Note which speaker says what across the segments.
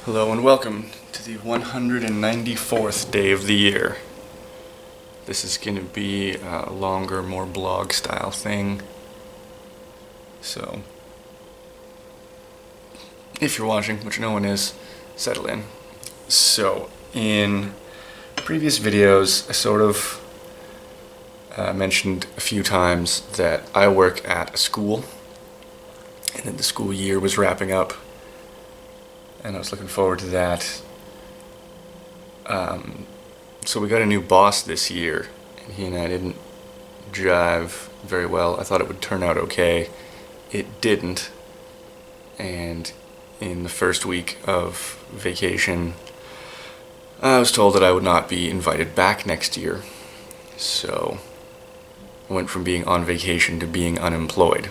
Speaker 1: Hello and welcome to the 194th day of the year. This is going to be a longer, more blog style thing. So, if you're watching, which no one is, settle in. So, in previous videos, I sort of mentioned a few times that I work at a school, and that the school year was wrapping up. And I was looking forward to that. So we got a new boss this year, and he and I didn't jive very well. I thought it would turn out okay. It didn't. And in the first week of vacation, I was told that I would not be invited back next year. So I went from being on vacation to being unemployed.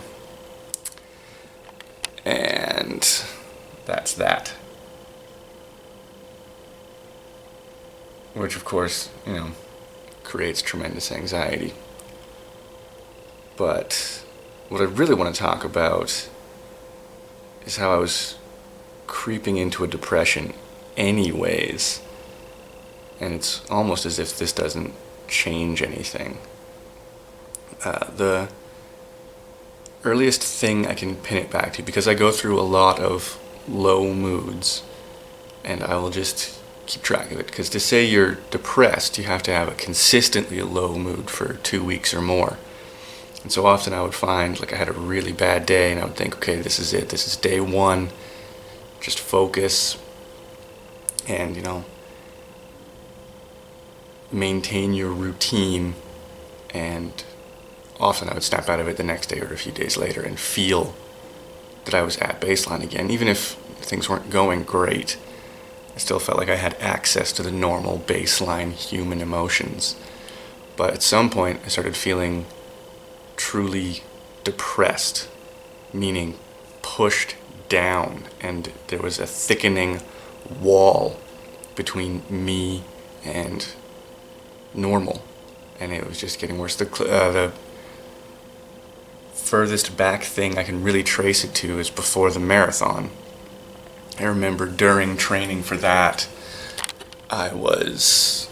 Speaker 1: And that's that. Which, of course, creates tremendous anxiety. But what I really want to talk about is how I was creeping into a depression anyways. And it's almost as if this doesn't change anything. The earliest thing I can pin it back to, because I go through a lot of low moods, and I will just keep track of it, because to say you're depressed, you have to have a consistently low mood for 2 weeks or more. And so often I would find, like, I had a really bad day, and I would think, okay, this is it, this is day one, just focus, and, maintain your routine, and often I would snap out of it the next day or a few days later and feel that I was at baseline again, even if things weren't going great. I still felt like I had access to the normal baseline human emotions. But at some point, I started feeling truly depressed, meaning pushed down, and there was a thickening wall between me and normal, and it was just getting worse. The furthest back thing I can really trace it to is before the marathon. I remember during training for that, I was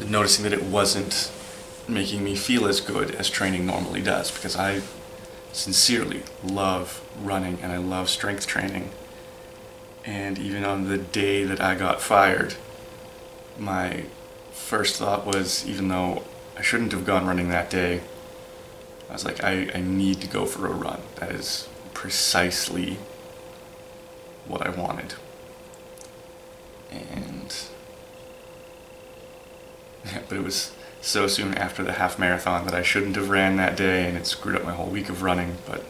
Speaker 1: noticing that it wasn't making me feel as good as training normally does, because I sincerely love running and I love strength training. And even on the day that I got fired, my first thought was, even though I shouldn't have gone running that day, I was like, I need to go for a run. That is precisely what I wanted. And but it was so soon after the half marathon that I shouldn't have ran that day, and it screwed up my whole week of running, but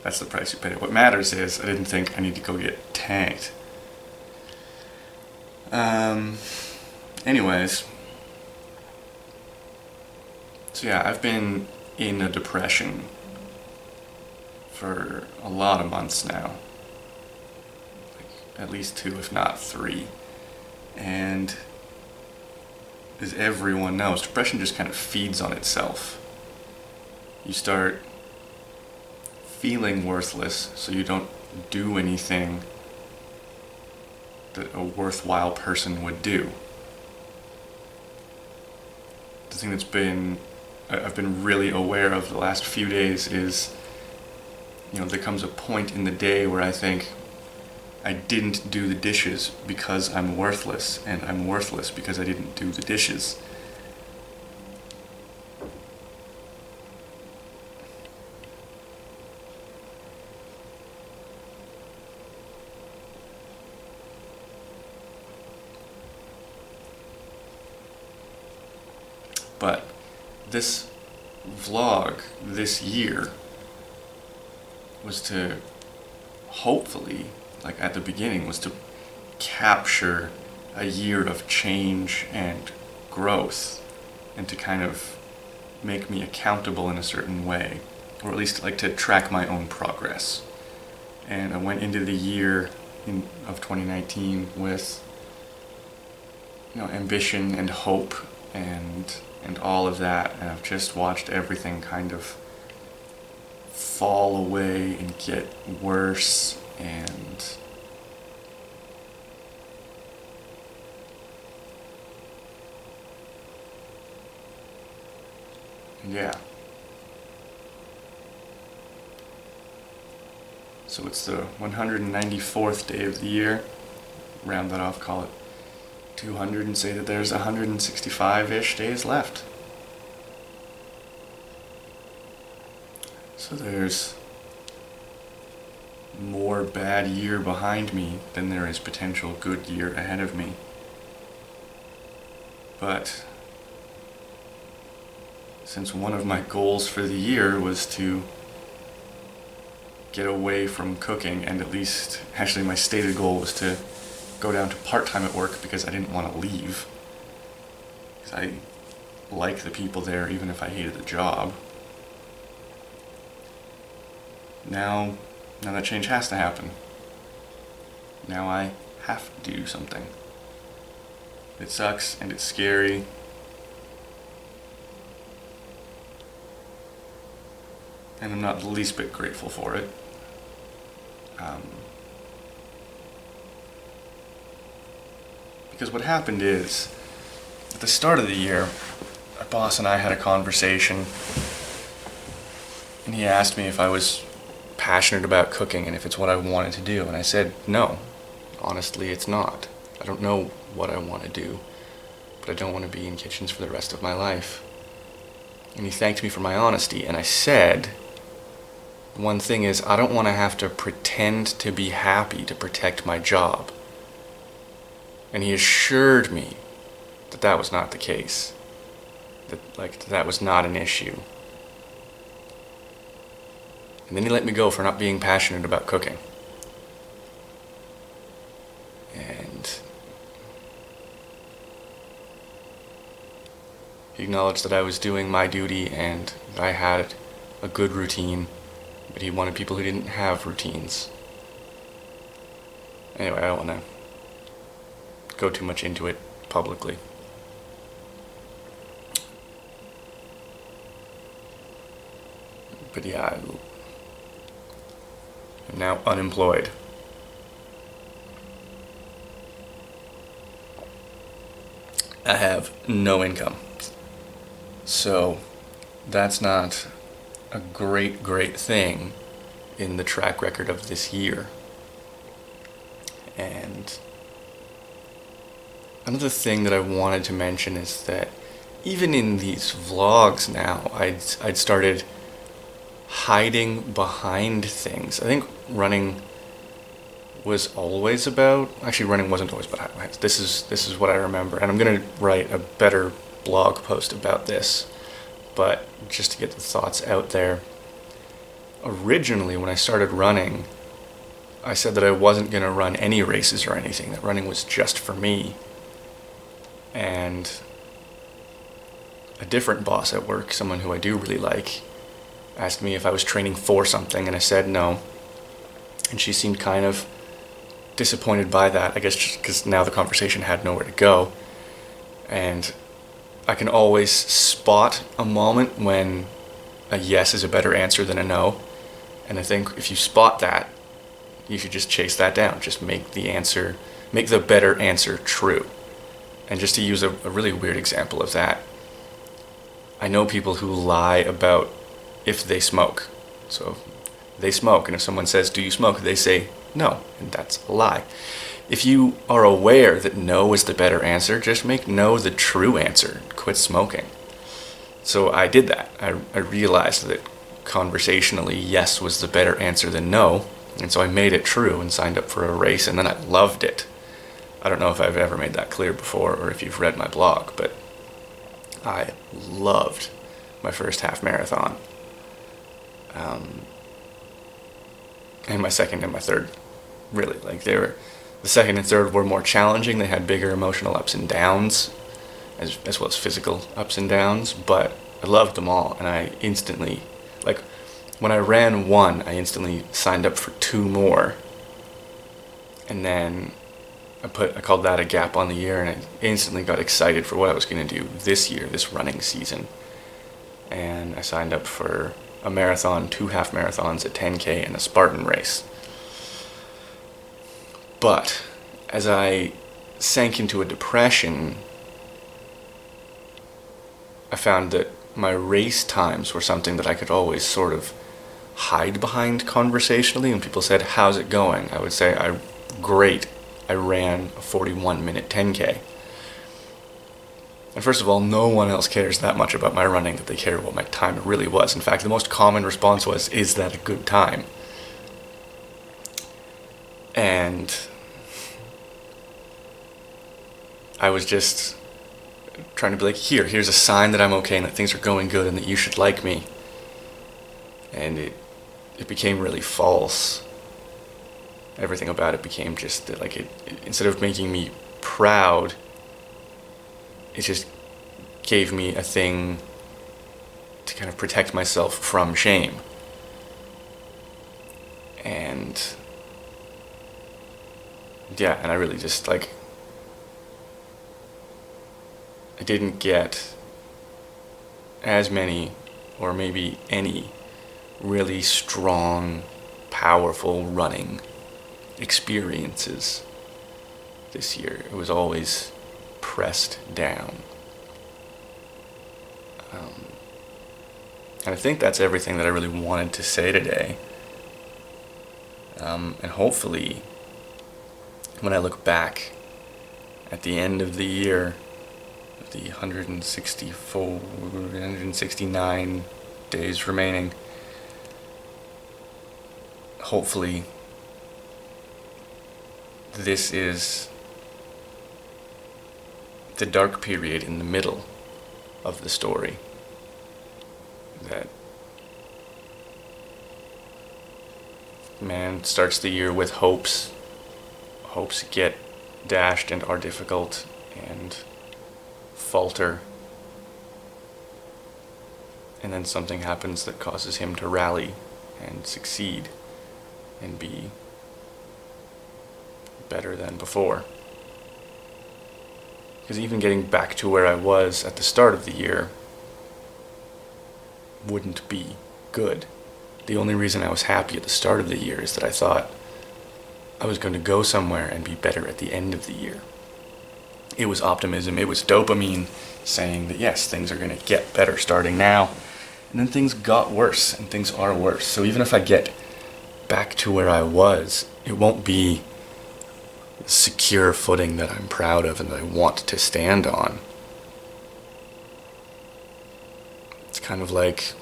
Speaker 1: that's the price you pay. What matters is I didn't think I need to go get tanked. Anyways, so yeah, I've been in a depression for a lot of months now, like at least 2 if not 3, and as everyone knows, depression just kind of feeds on itself. You start feeling worthless, so you don't do anything that a worthwhile person would do. The thing I've been really aware of the last few days is, there comes a point in the day where I think I didn't do the dishes because I'm worthless, and I'm worthless because I didn't do the dishes. But this vlog this year was to hopefully, like at the beginning, was to capture a year of change and growth, and to kind of make me accountable in a certain way, or at least like to track my own progress. And I went into the year of 2019 with ambition and hope and all of that, and I've just watched everything kind of fall away and get worse, And yeah. So it's the 194th day of the year. Round that off, call it 200, and say that there's 165-ish days left. So there's more bad year behind me than there is potential good year ahead of me. But since one of my goals for the year was to get away from cooking, and at least, actually my stated goal was to go down to part-time at work because I didn't want to leave. Because I like the people there even if I hated the job. Now that change has to happen. Now I have to do something. It sucks and it's scary. And I'm not the least bit grateful for it. Because what happened is, at the start of the year, our boss and I had a conversation, and he asked me if I was passionate about cooking and if it's what I wanted to do, and I said no. Honestly, it's not. I don't know what I want to do, but I don't want to be in kitchens for the rest of my life. And he thanked me for my honesty, and I said, one thing is, I don't want to have to pretend to be happy to protect my job. And he assured me that that was not the case. That was not an issue. And then he let me go for not being passionate about cooking. And he acknowledged that I was doing my duty and that I had a good routine, but he wanted people who didn't have routines. Anyway, I don't want to go too much into it publicly. But yeah, I'm now unemployed. I have no income. So that's not a great thing in the track record of this year. And another thing that I wanted to mention is that even in these vlogs now, I'd started hiding behind things. I think running was always about, actually running wasn't always about hiding behind. This is what I remember, and I'm going to write a better blog post about this, but just to get the thoughts out there. Originally, when I started running, I said that I wasn't going to run any races or anything, that running was just for me. And a different boss at work, someone who I do really like, asked me if I was training for something, and I said no. And she seemed kind of disappointed by that, I guess just because now the conversation had nowhere to go. And I can always spot a moment when a yes is a better answer than a no. And I think if you spot that, you should just chase that down. Just make the better answer true. And just to use a really weird example of that, I know people who lie about if they smoke. So they smoke, and if someone says, "Do you smoke?" they say no, and that's a lie. If you are aware that no is the better answer, just make no the true answer. Quit smoking. So I did that. I realized that conversationally, yes was the better answer than no, and so I made it true and signed up for a race, and then I loved it. I don't know if I've ever made that clear before or if you've read my blog, but I loved my first half marathon. And my second and my third, really. The second and third were more challenging. They had bigger emotional ups and downs, as well as physical ups and downs, but I loved them all, and I instantly, when I ran one, I instantly signed up for two more, and then I called that a gap on the year, and I instantly got excited for what I was going to do this year, this running season. And I signed up for a marathon, 2 half marathons, a 10K, and a Spartan race. But as I sank into a depression, I found that my race times were something that I could always sort of hide behind conversationally. When people said, "How's it going?" I would say, "Great. I ran a 41-minute 10K." And first of all, no one else cares that much about my running that they care what my time really was. In fact, the most common response was, "Is that a good time?" And I was just trying to be like, here's a sign that I'm okay and that things are going good and that you should like me. And it became really false. Everything about it became just that, like, it instead of making me proud, it just gave me a thing to kind of protect myself from shame. And yeah, and I really just, like, I didn't get as many, or maybe any, really strong, powerful running experiences this year. It was always pressed down. And I think that's everything that I really wanted to say today. And hopefully, when I look back at the end of the year, the 169 days remaining, hopefully this is the dark period in the middle of the story. That man starts the year with hopes. Hopes get dashed and are difficult and falter. And then something happens that causes him to rally and succeed and be better than before. Because even getting back to where I was at the start of the year wouldn't be good. The only reason I was happy at the start of the year is that I thought I was going to go somewhere and be better at the end of the year. It was optimism, it was dopamine saying that yes, things are going to get better starting now. And then things got worse, and things are worse. So even if I get back to where I was, it won't be a secure footing that I'm proud of and that I want to stand on. It's kind of like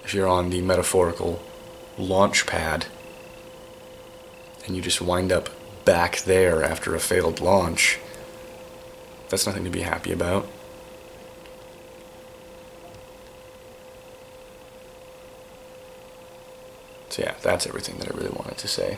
Speaker 1: if you're on the metaphorical launch pad and you just wind up back there after a failed launch, that's nothing to be happy about. So yeah, that's everything that I really wanted to say.